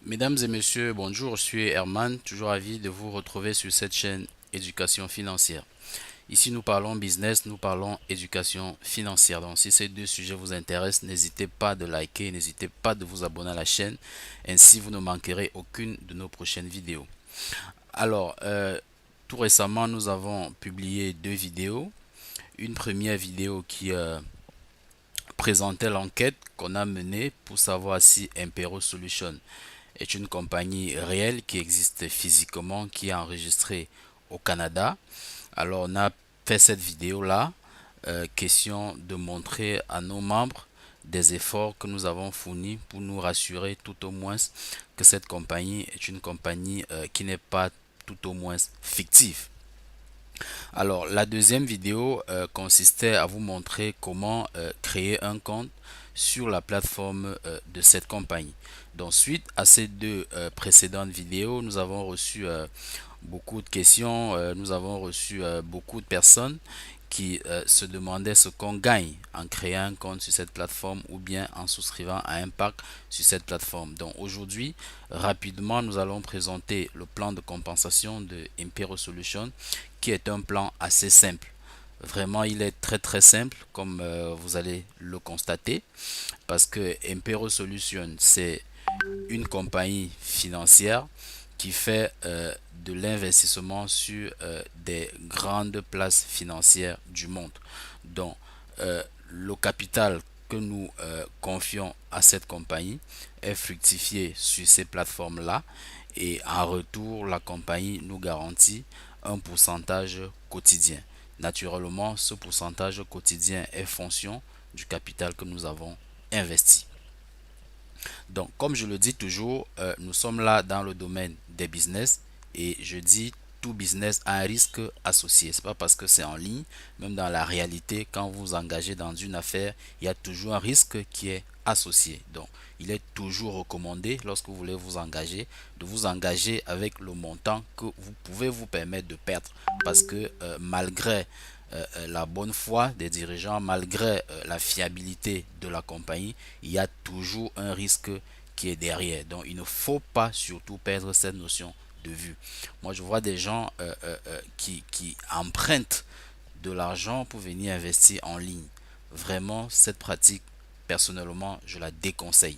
Mesdames et messieurs, bonjour, je suis Herman, toujours ravi de vous retrouver sur cette chaîne Éducation financière. Ici, nous parlons business, nous parlons éducation financière. Donc, si ces deux sujets vous intéressent, n'hésitez pas de liker, n'hésitez pas de vous abonner à la chaîne. Ainsi, vous ne manquerez aucune de nos prochaines vidéos. Alors, tout récemment, nous avons publié deux vidéos. Une première vidéo qui présentait l'enquête qu'on a menée pour savoir si Impero Solutions est une compagnie réelle qui existe physiquement, qui est enregistrée au Canada. Alors on a fait cette vidéo-là, question de montrer à nos membres des efforts que nous avons fournis pour nous rassurer tout au moins que cette compagnie est une compagnie qui n'est pas tout au moins fictive. Alors, la deuxième vidéo consistait à vous montrer comment créer un compte sur la plateforme de cette compagnie. Donc, suite à ces deux précédentes vidéos, nous avons reçu beaucoup de questions, nous avons reçu beaucoup de personnes qui se demandaient ce qu'on gagne en créant un compte sur cette plateforme ou bien en souscrivant à un pack sur cette plateforme. Donc aujourd'hui, rapidement, nous allons présenter le plan de compensation de Impero Solutions qui est un plan assez simple. Vraiment, il est très simple comme vous allez le constater parce que Impero Solutions, c'est une compagnie financière qui fait de l'investissement sur des grandes places financières du monde. Donc, le capital que nous confions à cette compagnie est fructifié sur ces plateformes-là et en retour, la compagnie nous garantit un pourcentage quotidien. Naturellement, ce pourcentage quotidien est fonction du capital que nous avons investi. Donc, comme je le dis toujours, nous sommes là dans le domaine des business et je dis tout business a un risque associé. C'est pas parce que c'est en ligne, même dans la réalité, quand vous vous engagez dans une affaire, il y a toujours un risque qui est associé. Donc, il est toujours recommandé lorsque vous voulez vous engager, de vous engager avec le montant que vous pouvez vous permettre de perdre. Parce que malgré la bonne foi des dirigeants, malgré la fiabilité de la compagnie, il y a toujours un risque qui est derrière. Donc, il ne faut pas surtout perdre cette notion de vue. Moi, je vois des gens qui empruntent de l'argent pour venir investir en ligne. Vraiment, cette pratique, personnellement, je la déconseille.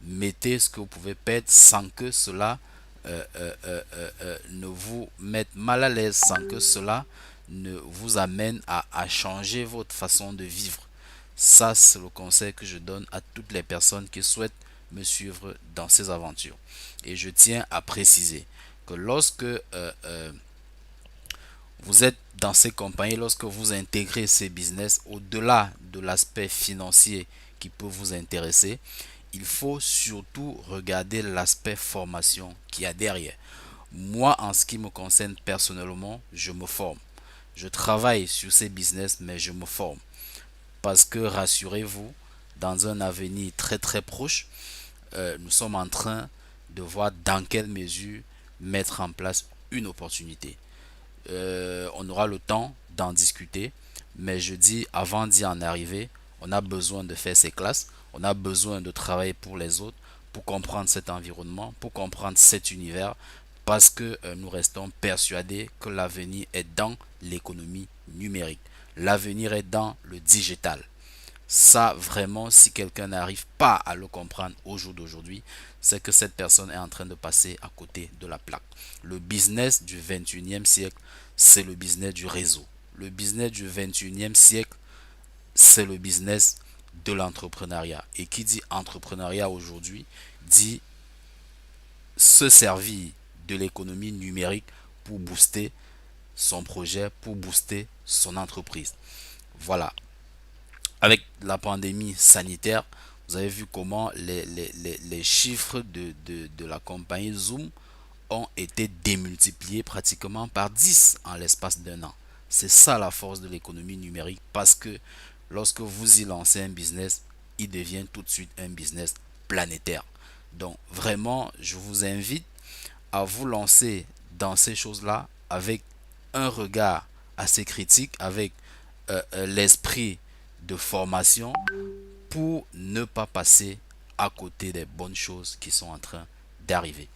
Mettez ce que vous pouvez perdre sans que cela ne vous mette mal à l'aise, sans que cela ne vous amène à changer votre façon de vivre. Ça, c'est le conseil que je donne à toutes les personnes qui souhaitent me suivre dans ces aventures. Et je tiens à préciser que lorsque vous êtes dans ces compagnies, lorsque vous intégrez ces business, au-delà de l'aspect financier qui peut vous intéresser, il faut surtout regarder l'aspect formation qu'il y a derrière. Moi, en ce qui me concerne personnellement, je me forme. Je travaille sur ces business, mais je me forme. Parce que rassurez-vous, dans un avenir très proche, nous sommes en train de voir dans quelle mesure mettre en place une opportunité. On aura le temps d'en discuter, mais je dis, avant d'y en arriver, on a besoin de faire ces classes, on a besoin de travailler pour les autres, pour comprendre cet environnement, pour comprendre cet univers, parce que nous restons persuadés que l'avenir est dans l'économie numérique. L'avenir est dans le digital. Ça, vraiment, si quelqu'un n'arrive pas à le comprendre au jour d'aujourd'hui, c'est que cette personne est en train de passer à côté de la plaque. Le business du 21e siècle, c'est le business du réseau. Le business du 21e siècle, c'est le business de l'entrepreneuriat. Et qui dit entrepreneuriat aujourd'hui, dit se servir de l'économie numérique pour booster son projet, pour booster son entreprise. Voilà. Avec la pandémie sanitaire, vous avez vu comment les chiffres de la compagnie Zoom ont été démultipliés pratiquement par 10 en l'espace d'un an. C'est ça la force de l'économie numérique parce que lorsque vous y lancez un business, il devient tout de suite un business planétaire. Donc vraiment, je vous invite à vous lancer dans ces choses-là avec un regard assez critique, avec l'esprit de formation pour ne pas passer à côté des bonnes choses qui sont en train est arrivé.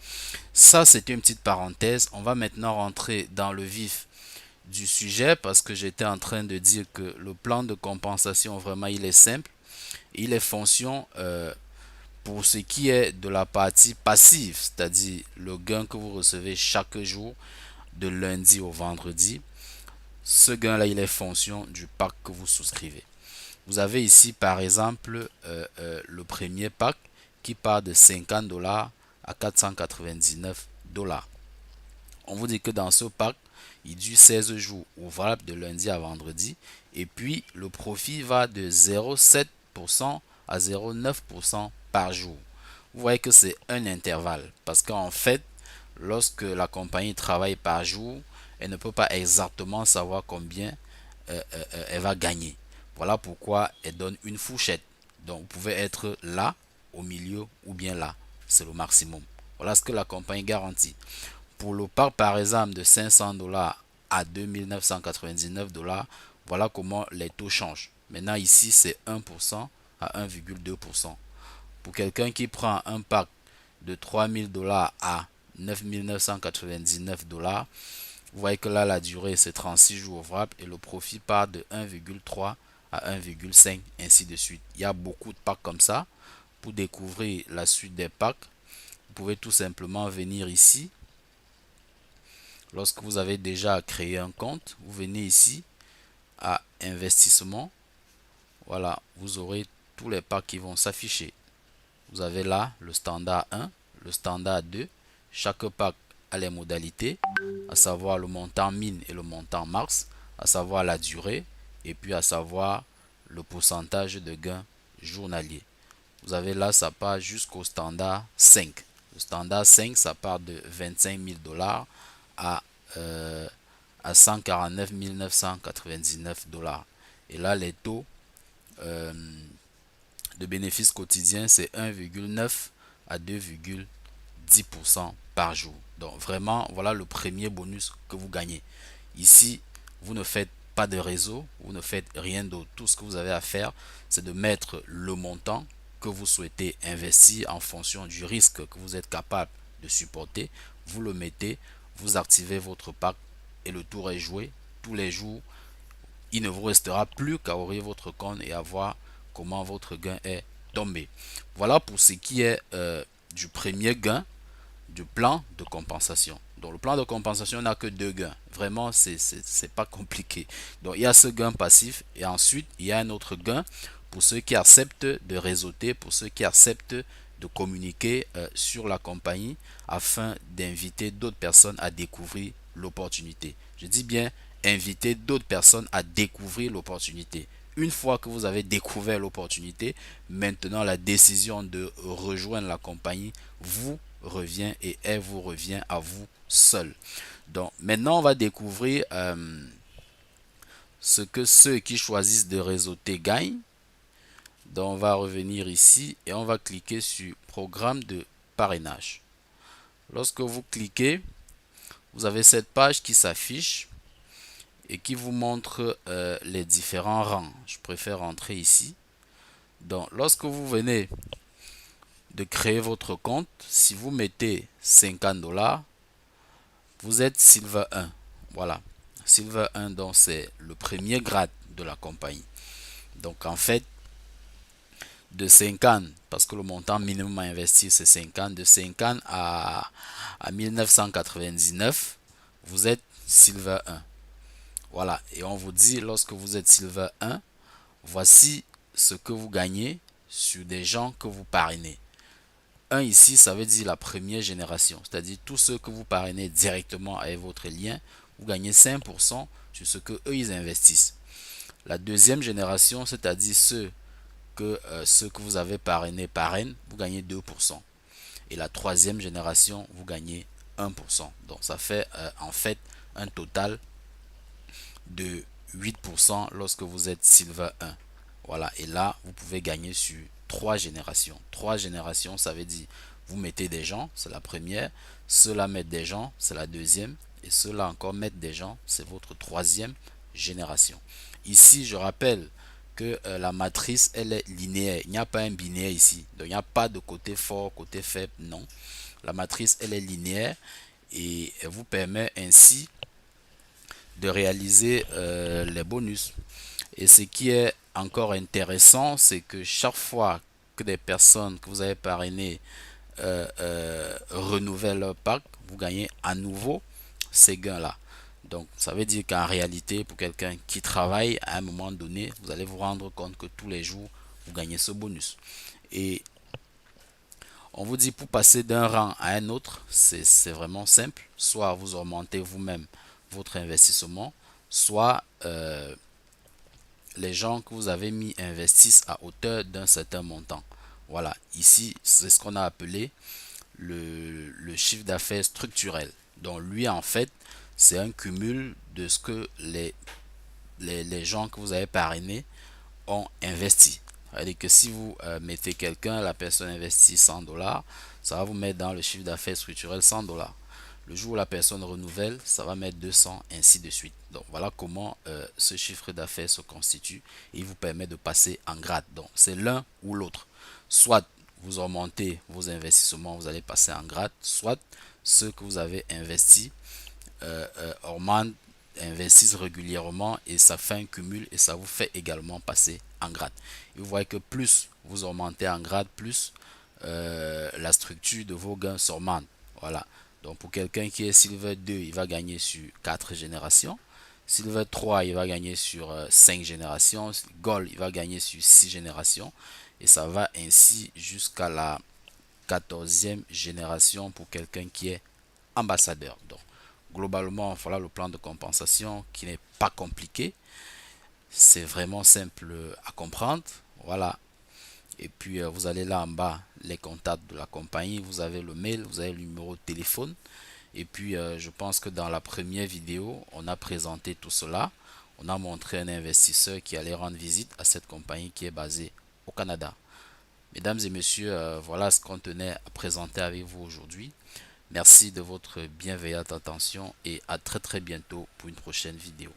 Ça, c'était une petite parenthèse. On va maintenant rentrer dans le vif du sujet parce que j'étais en train de dire que le plan de compensation, vraiment, il est simple. Il est fonction pour ce qui est de la partie passive, c'est-à-dire le gain que vous recevez chaque jour de lundi au vendredi. Ce gain-là, il est fonction du pack que vous souscrivez. Vous avez ici, par exemple, le premier pack qui part de 50 dollars à 499 dollars. On vous dit que dans ce pack, il dure 16 jours ouvrables de lundi à vendredi. Et puis, le profit va de 0,7% à 0,9% par jour. Vous voyez que c'est un intervalle. Parce qu'en fait, lorsque la compagnie travaille par jour, elle ne peut pas exactement savoir combien elle va gagner. Voilà pourquoi elle donne une fourchette. Donc, vous pouvez être là, au milieu ou bien là. C'est le maximum. Voilà ce que la compagnie garantit. Pour le pack par exemple de 500 dollars à 2999 dollars, voilà comment les taux changent. Maintenant ici c'est 1% à 1,2%. Pour quelqu'un qui prend un pack de 3000 dollars à 9999 dollars, vous voyez que là la durée c'est 36 jours ouvrables et le profit part de 1,3 à 1,5 ainsi de suite. Il y a beaucoup de packs comme ça. Pour découvrir la suite des packs, vous pouvez tout simplement venir ici. Lorsque vous avez déjà créé un compte, vous venez ici à investissement. Voilà, vous aurez tous les packs qui vont s'afficher. Vous avez là le standard 1, le standard 2. Chaque pack a les modalités, à savoir le montant min et le montant max, à savoir la durée et puis à savoir le pourcentage de gain journalier. Vous avez là, ça part jusqu'au standard 5. Le standard 5, ça part de 25 000 dollars à 149 999 dollars. Et là, les taux de bénéfice quotidien, c'est 1,9 à 2,10% par jour. Donc vraiment, voilà le premier bonus que vous gagnez. Ici, vous ne faites pas de réseau, vous ne faites rien d'autre. Tout ce que vous avez à faire, c'est de mettre le montant que vous souhaitez investir en fonction du risque que vous êtes capable de supporter. Vous le mettez, vous activez votre pack et le tour est joué. Tous les jours, il ne vous restera plus qu'à ouvrir votre compte et à voir comment votre gain est tombé. Voilà pour ce qui est du premier gain du plan de compensation. Donc le plan de compensation n'a que deux gains. Vraiment, c'est pas compliqué. Donc il y a ce gain passif et ensuite il y a un autre gain pour ceux qui acceptent de réseauter, pour ceux qui acceptent de communiquer sur la compagnie afin d'inviter d'autres personnes à découvrir l'opportunité. Je dis bien inviter d'autres personnes à découvrir l'opportunité. Une fois que vous avez découvert l'opportunité, maintenant la décision de rejoindre la compagnie vous revient et elle vous revient à vous seul. Donc maintenant on va découvrir ce que ceux qui choisissent de réseauter gagnent. Donc on va revenir ici et on va cliquer sur programme de parrainage. Lorsque vous cliquez, vous avez cette page qui s'affiche et qui vous montre les différents rangs. Je préfère entrer ici. Donc lorsque vous venez de créer votre compte, si vous mettez 50 dollars, vous êtes Silver 1. Voilà. Silver 1, donc c'est le premier grade de la compagnie. Donc en fait, de 50, parce que le montant minimum à investir c'est 50, de 50 à 1999, vous êtes Silver 1. Voilà. Et on vous dit, lorsque vous êtes Silver 1, voici ce que vous gagnez sur des gens que vous parrainez. 1 ici, ça veut dire la première génération, c'est-à-dire tous ceux que vous parrainez directement avec votre lien, vous gagnez 5% sur ce que eux ils investissent. La deuxième génération, c'est-à-dire ceux que vous avez parrainent, vous gagnez 2%. Et la troisième génération, vous gagnez 1%. Donc ça fait en fait un total de 8% lorsque vous êtes Silver 1. Voilà, et là, vous pouvez gagner sur 3 générations. 3 générations, ça veut dire, vous mettez des gens, c'est la première. Ceux-là mettent des gens, c'est la deuxième. Et ceux-là encore mettent des gens, c'est votre troisième génération. Ici, je rappelle que la matrice, elle est linéaire. Il n'y a pas un binaire ici. Donc, il n'y a pas de côté fort, côté faible, non. La matrice, elle est linéaire et elle vous permet ainsi de réaliser les bonus. Et ce qui est encore intéressant, c'est que chaque fois que des personnes que vous avez parrainées renouvellent leur pack, vous gagnez à nouveau ces gains-là. Donc, ça veut dire qu'en réalité, pour quelqu'un qui travaille, à un moment donné, vous allez vous rendre compte que tous les jours, vous gagnez ce bonus. Et on vous dit pour passer d'un rang à un autre, c'est vraiment simple. Soit vous augmentez vous-même votre investissement, soit les gens que vous avez mis investissent à hauteur d'un certain montant. Voilà, ici, c'est ce qu'on a appelé le chiffre d'affaires structurel. Donc lui, en fait, c'est un cumul de ce que les gens que vous avez parrainés ont investi. C'est-à-dire que si vous mettez quelqu'un, la personne investit 100 dollars, ça va vous mettre dans le chiffre d'affaires structurel 100 dollars. Le jour où la personne renouvelle, ça va mettre 200, ainsi de suite. Donc voilà comment ce chiffre d'affaires se constitue et il vous permet de passer en grade. Donc c'est l'un ou l'autre. Soit vous augmentez vos investissements, vous allez passer en grade, soit ceux que vous avez investis augmentent, investissent régulièrement et ça fait un cumul et ça vous fait également passer en grade. Et vous voyez que plus vous augmentez en grade, plus la structure de vos gains s'augmente. Voilà. Donc pour quelqu'un qui est Silver 2, il va gagner sur 4 générations. Silver 3, il va gagner sur 5 générations. Gold, il va gagner sur 6 générations. Et ça va ainsi jusqu'à la 14e génération pour quelqu'un qui est ambassadeur. Donc globalement, voilà le plan de compensation qui n'est pas compliqué. C'est vraiment simple à comprendre. Voilà. Et puis vous allez là en bas, les contacts de la compagnie, vous avez le mail, vous avez le numéro de téléphone. Et puis je pense que dans la première vidéo, on a présenté tout cela. On a montré un investisseur qui allait rendre visite à cette compagnie qui est basée au Canada. Mesdames et messieurs, voilà ce qu'on tenait à présenter avec vous aujourd'hui. Merci de votre bienveillante attention et à très bientôt pour une prochaine vidéo.